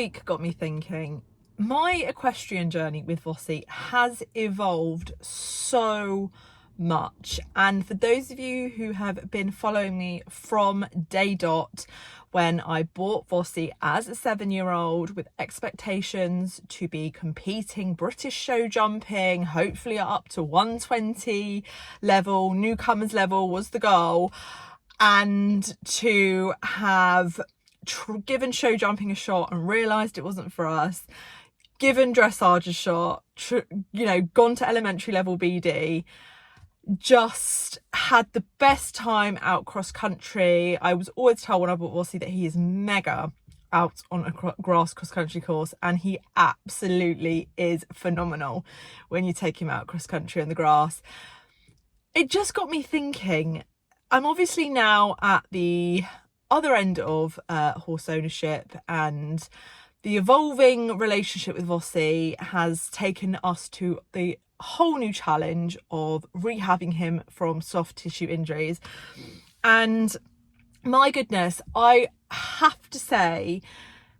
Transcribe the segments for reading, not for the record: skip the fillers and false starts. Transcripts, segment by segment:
week got me thinking. My equestrian journey with Vossy has evolved so much, and for those of you who have been following me from day dot, when I bought Vossy as a 7-year-old with expectations to be competing British show jumping, hopefully up to 120 level, newcomers level was the goal, and to have given show jumping a shot and realised it wasn't for us, given dressage a shot, gone to elementary level BD, just had the best time out cross country. I was always told when I bought Vossy that he is mega out on a grass cross country course, and he absolutely is phenomenal when you take him out cross country on the grass. It just got me thinking, I'm obviously now at the other end of horse ownership, and the evolving relationship with Vossy has taken us to the whole new challenge of rehabbing him from soft tissue injuries. And my goodness, I have to say,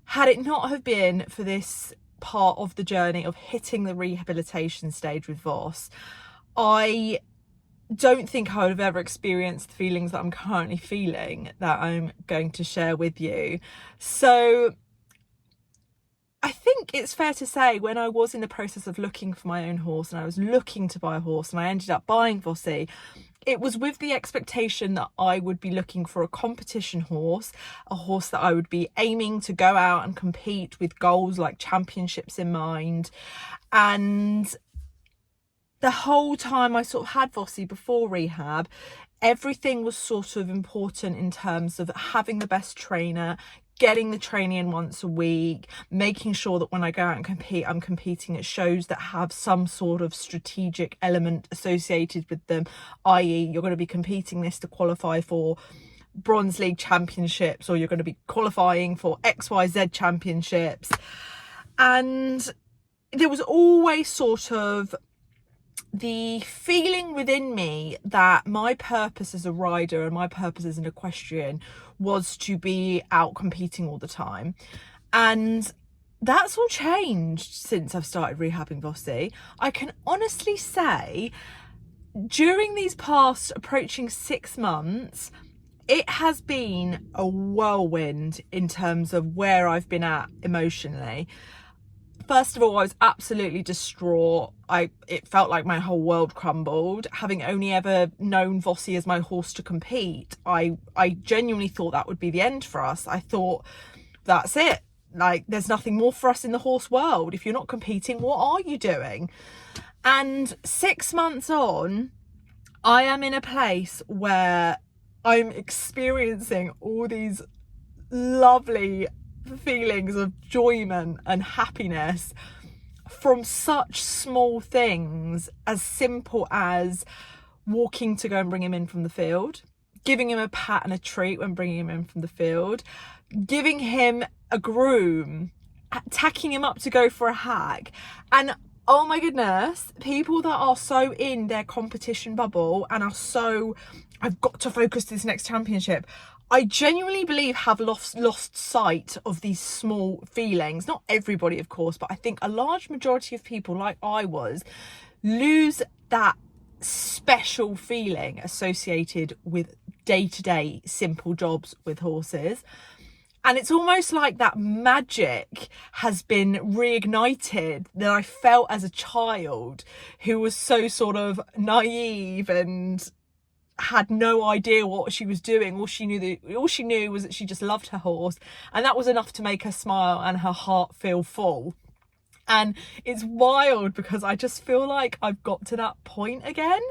had it not have been for this part of the journey of hitting the rehabilitation stage with Voss, I don't think I would have ever experienced the feelings that I'm currently feeling that I'm going to share with you. So I think it's fair to say, when I was in the process of looking for my own horse and I was looking to buy a horse and I ended up buying Vossy, it was with the expectation that I would be looking for a competition horse, a horse that I would be aiming to go out and compete with goals like championships in mind. And the whole time I sort of had Vossy before rehab, everything was sort of important in terms of having the best trainer, getting the training in once a week, making sure that when I go out and compete, I'm competing at shows that have some sort of strategic element associated with them, i.e. you're going to be competing this to qualify for Bronze League championships, or you're going to be qualifying for XYZ championships. And there was always sort of the feeling within me that my purpose as a rider and my purpose as an equestrian was to be out competing all the time. And that's all changed since I've started rehabbing Vossy. I can honestly say, during these past approaching 6 months, it has been a whirlwind in terms of where I've been at emotionally. First of all, I was absolutely distraught. It felt like my whole world crumbled. Having only ever known Vossy as my horse to compete, I genuinely thought that would be the end for us. I thought, that's it. Like, there's nothing more for us in the horse world. If you're not competing, what are you doing? And 6 months on, I am in a place where I'm experiencing all these lovely feelings of enjoyment and happiness from such small things as simple as walking to go and bring him in from the field, giving him a pat and a treat when bringing him in from the field, giving him a groom, tacking him up to go for a hack. And oh my goodness, people that are so in their competition bubble and are so, I've got to focus this next championship, I genuinely believe have lost sight of these small feelings. Not everybody, of course, but I think a large majority of people, like I was, lose that special feeling associated with day-to-day simple jobs with horses. And it's almost like that magic has been reignited that I felt as a child, who was so sort of naive and had no idea what she was doing. All she knew was that she just loved her horse, and that was enough to make her smile and her heart feel full. And it's wild because I just feel like I've got to that point again.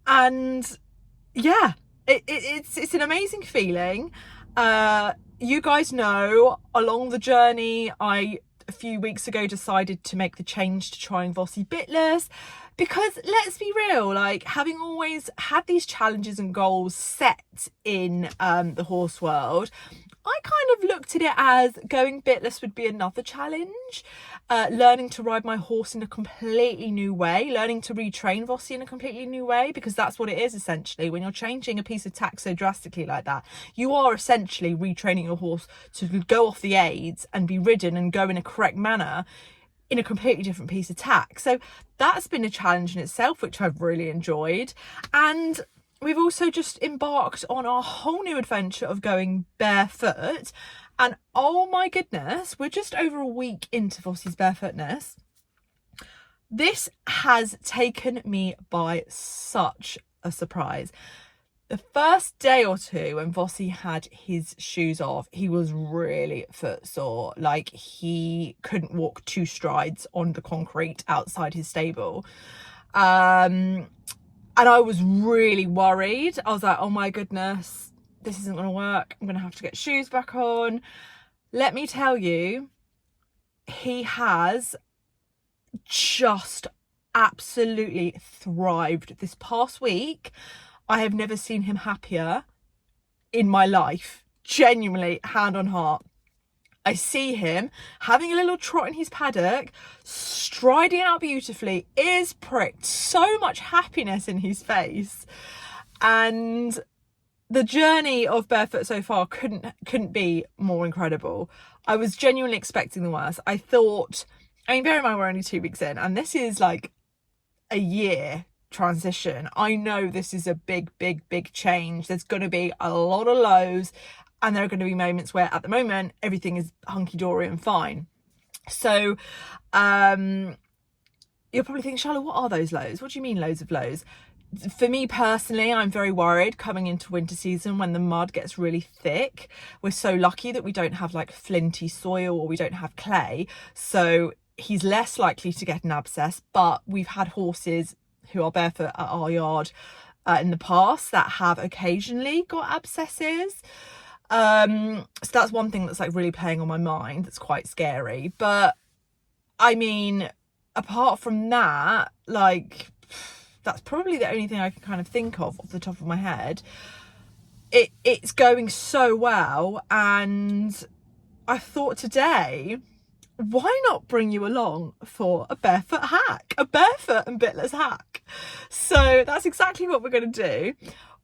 And yeah, it's an amazing feeling. You guys know, along the journey, I a few weeks ago decided to make the change to trying Vossy Bitless, because let's be real, like, having always had these challenges and goals set in the horse world, I kind of looked at it as going bitless would be another challenge, learning to ride my horse in a completely new way, learning to retrain Vossi in a completely new way, because that's what it is essentially. When you're changing a piece of tack so drastically like that, you are essentially retraining your horse to go off the aids and be ridden and go in a correct manner in a completely different piece of tack. So that's been a challenge in itself, which I've really enjoyed. And we've also just embarked on our whole new adventure of going barefoot. And oh my goodness, we're just over a week into Vossi's barefootness. This has taken me by such a surprise. The first day or two when Vossi had his shoes off, he was really footsore. Like, he couldn't walk 2 strides on the concrete outside his stable. And I was really worried. I was like, oh my goodness, this isn't going to work. I'm going to have to get shoes back on. Let me tell you, he has just absolutely thrived this past week. I have never seen him happier in my life. Genuinely, hand on heart. I see him having a little trot in his paddock, striding out beautifully, ears pricked, so much happiness in his face. And the journey of barefoot so far couldn't be more incredible. I was genuinely expecting the worst. I thought, I mean, bear in mind we're only 2 weeks in, and this is like a year transition. I know this is a big change. There's going to be a lot of lows, and there are going to be moments where at the moment everything is hunky-dory and fine. So you're probably thinking, Charlotte, what are those lows? What do you mean loads of lows? For me personally, I'm very worried coming into winter season when the mud gets really thick. We're so lucky that we don't have like flinty soil, or we don't have clay, so he's less likely to get an abscess. But we've had horses who are barefoot at our yard in the past that have occasionally got abscesses. So that's one thing that's like really playing on my mind. That's quite scary. But I mean, apart from that, like, that's probably the only thing I can kind of think of off the top of my head. It's going so well, and I thought today, why not bring you along for a barefoot hack, a barefoot and bitless hack? So that's exactly what we're going to do.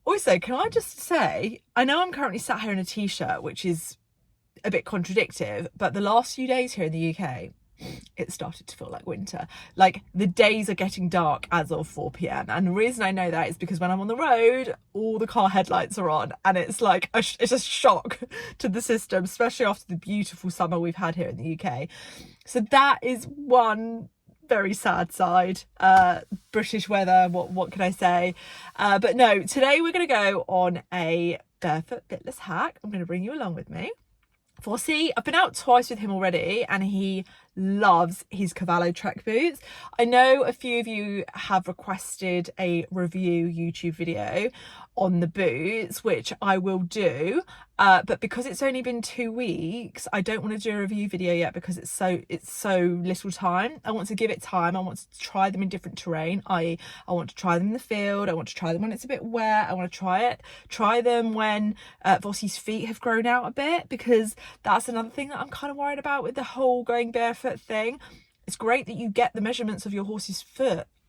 Also, can I just say, I know I'm currently sat here in a t-shirt, which is a bit contradictory, but the last few days here in the UK, it started to feel like winter. Like, the days are getting dark as of 4 p.m. And the reason I know that is because when I'm on the road, all the car headlights are on, and it's like it's a shock to the system, especially after the beautiful summer we've had here in the UK. So that is one very sad side. British weather, what can I say? But no, today we're going to go on a barefoot bitless hack. I'm going to bring you along with me. Vossi, I've been out twice with him already, and he loves his Cavallo Trek boots. I know a few of you have requested a review YouTube video on the boots, which I will do, but because it's only been 2 weeks, I don't want to do a review video yet because it's so little time. I want to give it time. I want to try them in different terrain. I want to try them in the field. I want to try them when it's a bit wet. I want to try them when Vossi's feet have grown out a bit, because that's another thing that I'm kind of worried about with the whole going barefoot thing. It's great that you get the measurements of your horse's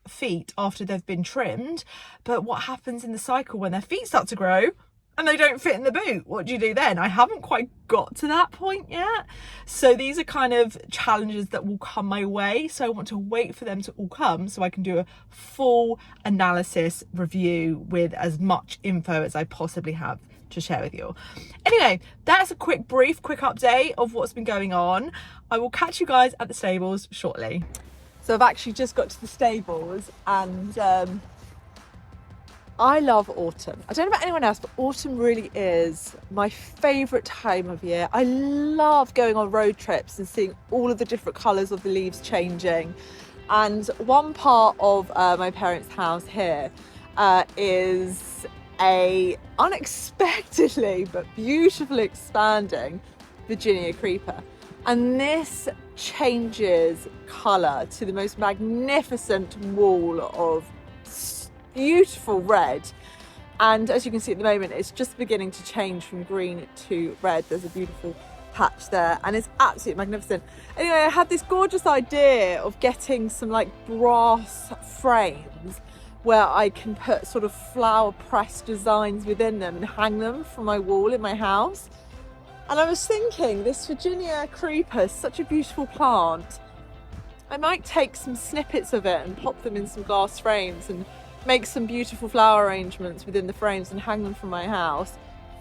feet after they've been trimmed, but what happens in the cycle when their feet start to grow and they don't fit in the boot? What do you do then? I haven't quite got to that point yet. So these are kind of challenges that will come my way, so I want to wait for them to all come so I can do a full analysis review with as much info as I possibly have to share with you. Anyway, that's a quick update of what's been going on. I will catch you guys at the stables shortly. So I've actually just got to the stables, and I love autumn. I don't know about anyone else, but autumn really is my favourite time of year. I love going on road trips and seeing all of the different colours of the leaves changing. And one part of my parents' house here is a unexpectedly but beautifully expanding Virginia creeper, and this changes colour to the most magnificent wall of beautiful red. And as you can see at the moment, it's just beginning to change from green to red. There's a beautiful patch there and it's absolutely magnificent. Anyway, I had this gorgeous idea of getting some like brass frames where I can put sort of flower press designs within them and hang them from my wall in my house. And I was thinking, this Virginia creeper is such a beautiful plant. I might take some snippets of it and pop them in some glass frames and make some beautiful flower arrangements within the frames and hang them from my house.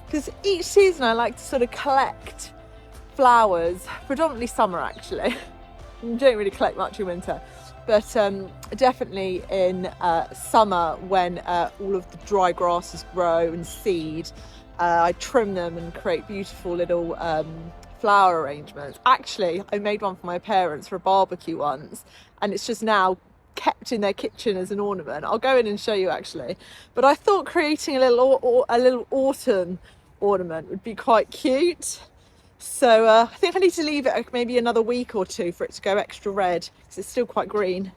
Because each season I like to sort of collect flowers, predominantly summer actually. I don't really collect much in winter, but definitely in summer when all of the dry grasses grow and seed, I trim them and create beautiful little flower arrangements. Actually, I made one for my parents for a barbecue once, and it's just now kept in their kitchen as an ornament. I'll go in and show you actually, but I thought creating a little autumn ornament would be quite cute. So I think I need to leave it maybe another week or two for it to go extra red because it's still quite green.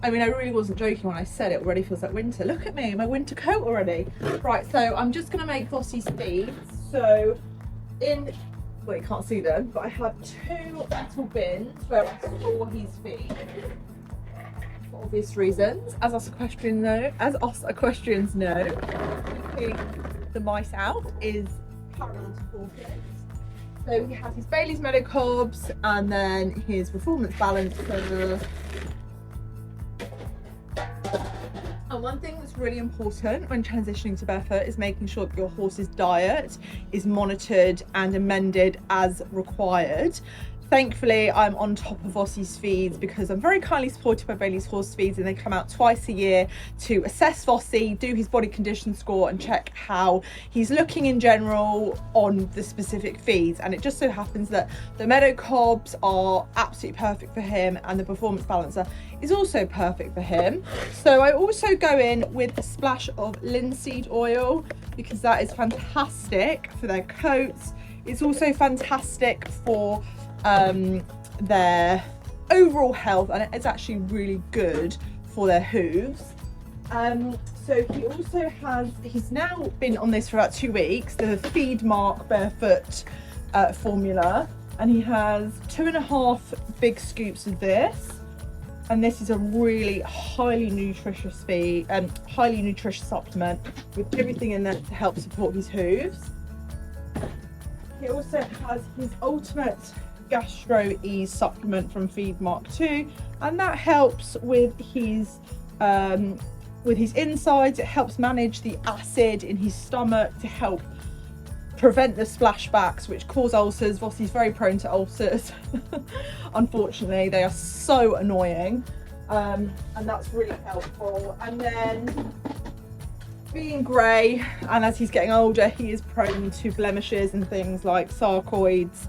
I mean, I really wasn't joking when I said it already feels like winter. Look at me, my winter coat already. Right, so I'm just gonna make Vossi's feeds. So well, you can't see them, but I have 2 metal bins where I store his feed for obvious reasons. As us equestrians know, keeping the mice out is paramount importance. So he has his Bailey's Meadow Cobs and then his Performance Balancer. And one thing that's really important when transitioning to barefoot is making sure that your horse's diet is monitored and amended as required. Thankfully, I'm on top of Vossi's feeds because I'm very kindly supported by Bailey's Horse Feeds, and they come out twice a year to assess Vossi, do his body condition score and check how he's looking in general on the specific feeds. And it just so happens that the Meadow Cobs are absolutely perfect for him and the Performance Balancer is also perfect for him. So I also go in with a splash of linseed oil because that is fantastic for their coats. It's also fantastic for their overall health, and it's actually really good for their hooves. So he also has, he's now been on this for about 2 weeks, the Feed Mark Barefoot formula, and he has 2.5 big scoops of this, and this is a really highly nutritious supplement with everything in there to help support his hooves. He also has his Ultimate Gastro Ease supplement from Feed Mark 2, and that helps with his insides. It helps manage the acid in his stomach to help prevent the splashbacks which cause ulcers. Vossi's very prone to ulcers. Unfortunately, they are so annoying, and that's really helpful. And then, being grey and as he's getting older, he is prone to blemishes and things like sarcoids.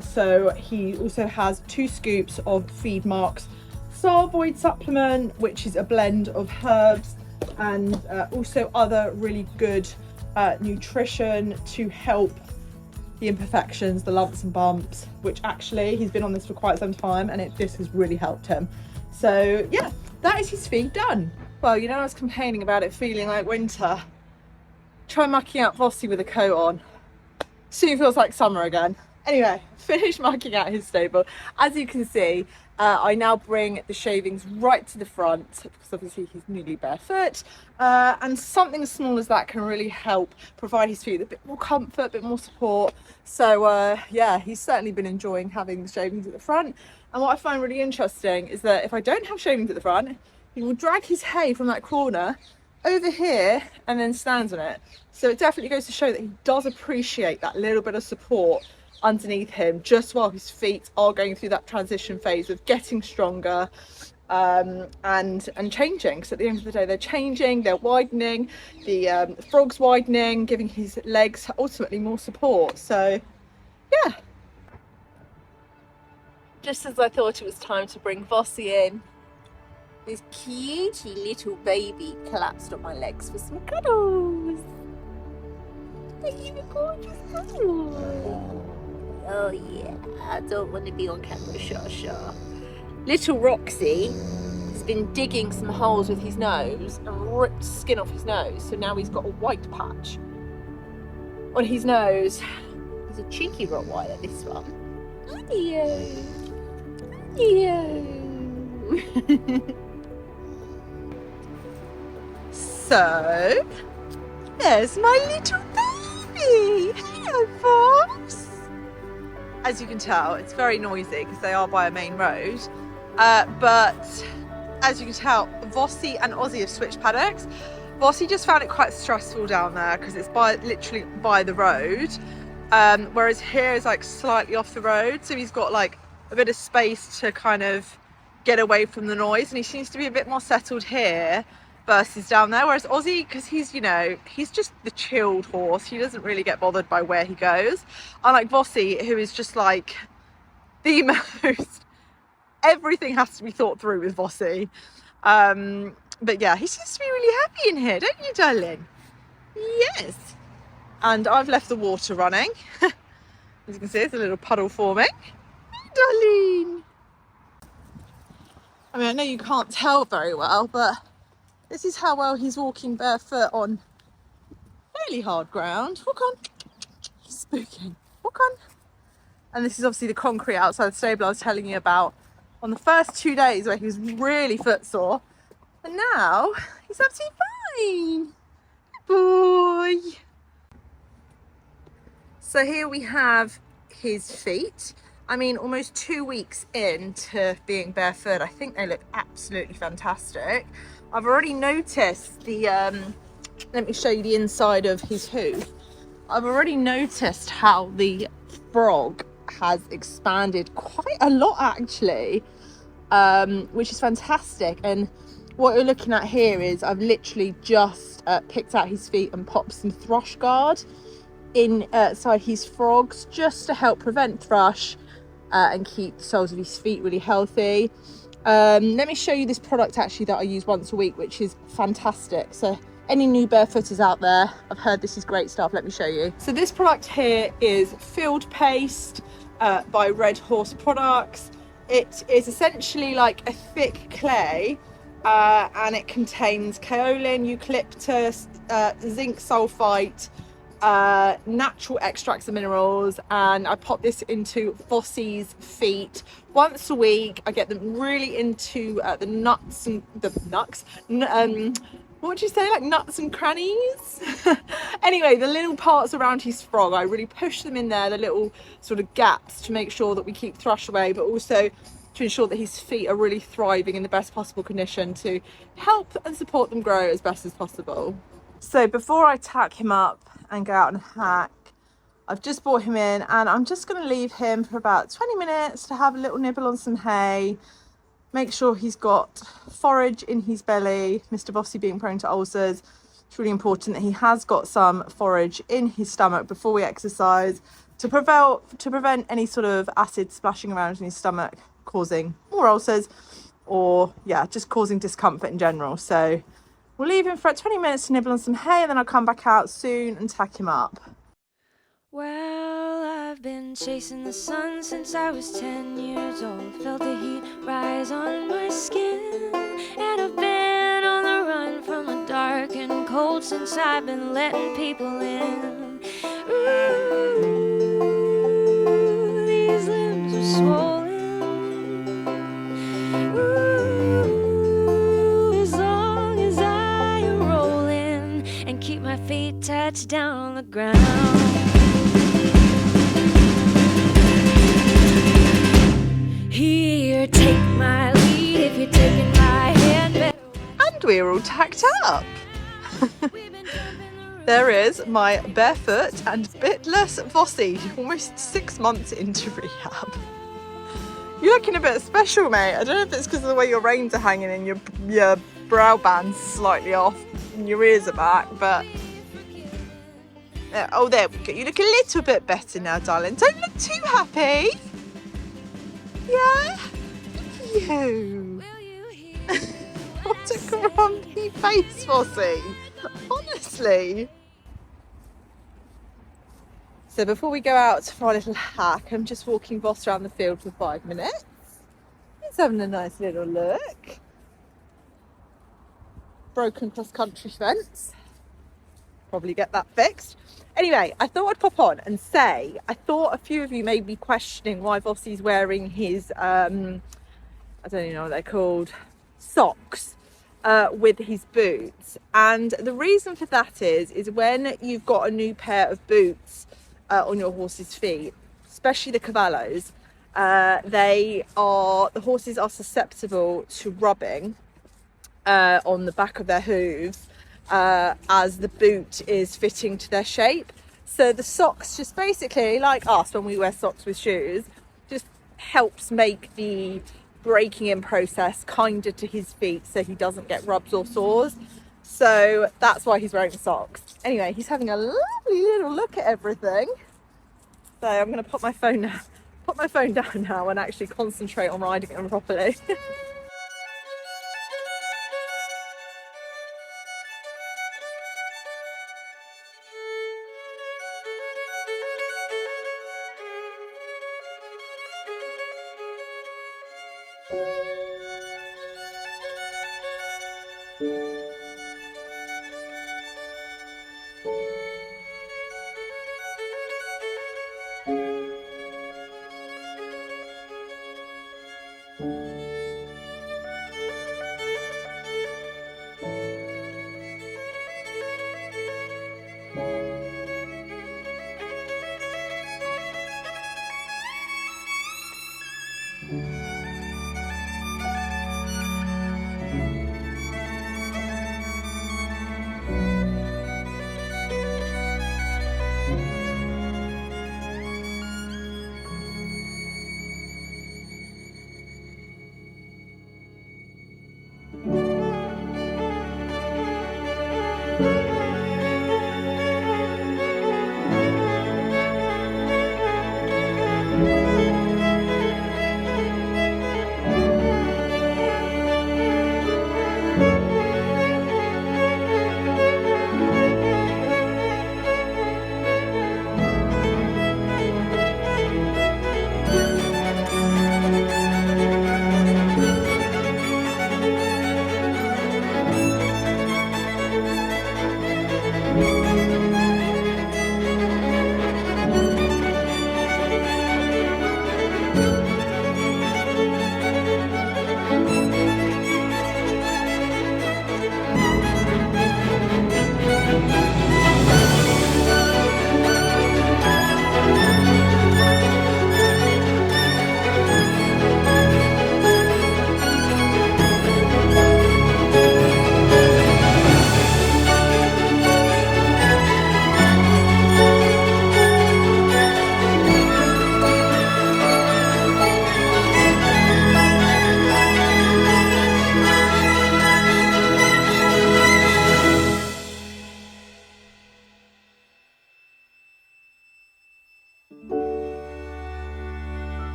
So he also has 2 scoops of Feed Mark's Sarvoid supplement, which is a blend of herbs and also other really good nutrition to help the imperfections, the lumps and bumps, which actually he's been on this for quite some time and this has really helped him. So yeah, that is his feed done. Well, you know, I was complaining about it feeling like winter. Try mucking out Vossi with a coat on. Soon feels like summer again. Anyway, finished mucking out his stable. As you can see, I now bring the shavings right to the front because obviously he's newly barefoot, and something as small as that can really help provide his feet a bit more comfort, a bit more support. So yeah, he's certainly been enjoying having the shavings at the front. And what I find really interesting is that if I don't have shavings at the front, he will drag his hay from that corner over here and then stands on it. So it definitely goes to show that he does appreciate that little bit of support underneath him just while his feet are going through that transition phase of getting stronger and changing. Because at the end of the day, they're changing, they're widening, the frog's widening, giving his legs ultimately more support. So yeah, just as I thought it was time to bring Vossi in, this cutie little baby collapsed on my legs for some cuddles. Thank you, gorgeous. Oh yeah, I don't want to be on camera, sure. Little Roxy has been digging some holes with his nose and ripped skin off his nose, so now he's got a white patch on his nose. He's a cheeky Rottweiler, this one. Leo. So, there's my little baby. Hello, Voss. As you can tell, it's very noisy because they are by a main road. But as you can tell, Vossie and Ozzy have switched paddocks. Vossie just found it quite stressful down there because it's literally by the road. Whereas here is like slightly off the road. So he's got like a bit of space to kind of get away from the noise. And he seems to be a bit more settled here versus down there. Whereas Ozzy, because he's, you know, he's just the chilled horse. He doesn't really get bothered by where he goes. Unlike Vossie, who is just like the most, everything has to be thought through with Vossie. But yeah, he seems to be really happy in here, don't you, darling? Yes. And I've left the water running. As you can see, there's a little puddle forming. Darling. I mean, I know you can't tell very well, but this is how well he's walking barefoot on fairly hard ground. Walk on. He's spooking. Walk on. And this is obviously the concrete outside the stable I was telling you about on the first 2 days where he was really footsore. And now he's absolutely fine. Good boy. So here we have his feet. I mean, almost 2 weeks into being barefoot, I think they look absolutely fantastic. I've already noticed the, let me show you the inside of his hoof. I've already noticed how the frog has expanded quite a lot actually, which is fantastic. And what you're looking at here is I've literally just picked out his feet and popped some thrush guard inside his frogs just to help prevent thrush and keep the soles of his feet really healthy. Let me show you this product actually that I use once a week, which is fantastic. So any new barefooters out there, I've heard this is great stuff. Let me show you. So this product here is Field Paste by Red Horse Products. It is essentially like a thick clay and it contains kaolin, eucalyptus, zinc sulfite, natural extracts of minerals, and I pop this into Vossie's feet once a week. I get them really into the nuts and what would you say, like nuts and crannies? Anyway, the little parts around his frog, I really push them in there, the little sort of gaps, to make sure that we keep thrush away, but also to ensure that his feet are really thriving in the best possible condition to help and support them grow as best as possible. So before I tack him up and go out and hack, I've just brought him in and I'm just going to leave him for about 20 minutes to have a little nibble on some hay, make sure he's got forage in his belly. Mr. Vossie being prone to ulcers, it's really important that he has got some forage in his stomach before we exercise to prevent any sort of acid splashing around in his stomach causing more ulcers, or yeah, just causing discomfort in general. So we'll leave him for 20 minutes to nibble on some hay, and then I'll come back out soon and tack him up. Well, I've been chasing the sun since I was 10 years old. Felt the heat rise on my skin, and I've been on the run from the dark and cold since I've been letting people in. Ooh, these limbs are swollen. Ooh, as long as I am rolling and keep my feet touched down on the ground. Here, take my lead if you're taking my hand. And we're all tacked up. There is my barefoot and bitless Vossie, almost 6 months into rehab. You're looking a bit special, mate. I don't know if it's because of the way your reins are hanging and your brow band's slightly off and your ears are back, but oh, there we go. You look a little bit better now, darling. Don't look too happy. Yeah? You. What a grumpy face, Vossie. Honestly. So before we go out for our little hack, I'm just walking Voss around the field for 5 minutes. He's having a nice little look. Broken cross-country fence. Probably get that fixed. Anyway, I thought I'd pop on and say, I thought a few of you may be questioning why Vossy's wearing his, I don't even know what they're called, socks with his boots. And the reason for that is when you've got a new pair of boots on your horse's feet, especially the cavallos, the horses are susceptible to rubbing on the back of their hooves as the boot is fitting to their shape. So the socks just basically, like us when we wear socks with shoes, just helps make the breaking in process kinder to his feet so he doesn't get rubs or sores. So that's why he's wearing the socks. Anyway, he's having a lovely little look at everything. So I'm going to put my phone down now and actually concentrate on riding him properly.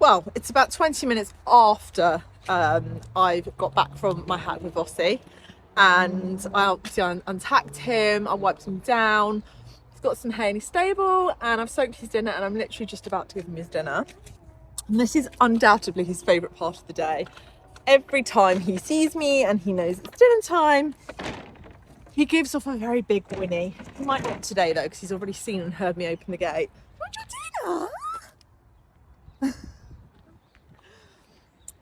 Well, it's about 20 minutes after I've got back from my hack with Vossy, and I obviously untacked him, I wiped him down, he's got some hay in his stable, and I've soaked his dinner, and I'm literally just about to give him his dinner. And this is undoubtedly his favourite part of the day. Every time he sees me and he knows it's dinner time, he gives off a very big whinny. He might not today though, because he's already seen and heard me open the gate. Want your dinner?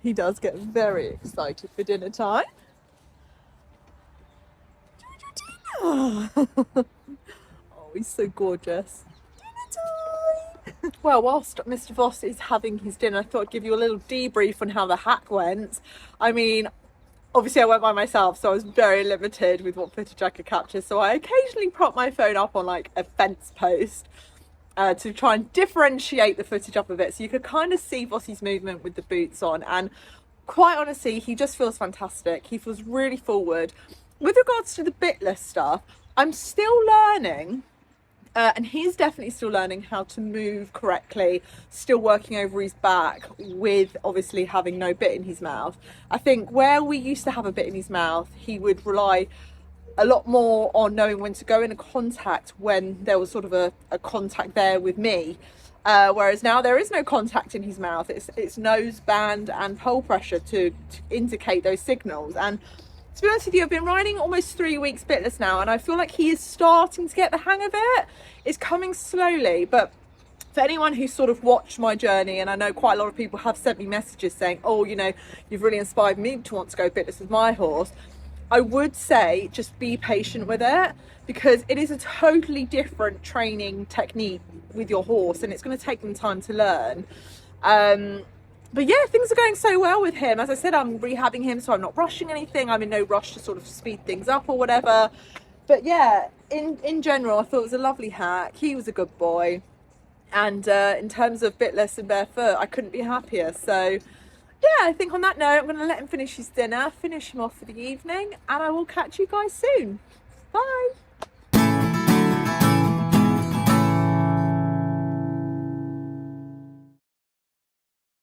He does get very excited for dinner time. Oh, he's so gorgeous. Dinner time! Well, whilst Mr. Voss is having his dinner, I thought I'd give you a little debrief on how the hack went. I mean, obviously I went by myself, so I was very limited with what footage I could capture. So I occasionally prop my phone up on like a fence post to try and differentiate the footage up a bit, so you could kind of see Vossy's movement with the boots on. And quite honestly, he just feels fantastic. He feels really forward. With regards to the bitless stuff, I'm still learning. And he's definitely still learning how to move correctly, still working over his back with obviously having no bit in his mouth. I think where we used to have a bit in his mouth, he would rely a lot more on knowing when to go into contact when there was sort of a contact there with me. Whereas now there is no contact in his mouth. It's nose band and pole pressure to indicate those signals. And to be honest with you, I've been riding almost 3 weeks bitless now, and I feel like he is starting to get the hang of it. It's coming slowly, but for anyone who's sort of watched my journey, and I know quite a lot of people have sent me messages saying, oh, you know, you've really inspired me to want to go bitless with my horse, I would say just be patient with it, because it is a totally different training technique with your horse, and it's going to take them time to learn. But yeah, things are going so well with him. As I said, I'm rehabbing him, so I'm not rushing anything. I'm in no rush to sort of speed things up or whatever. But yeah, in general, I thought it was a lovely hack. He was a good boy. And in terms of bitless and barefoot, I couldn't be happier. So yeah, I think on that note, I'm going to let him finish his dinner, finish him off for the evening, and I will catch you guys soon. Bye.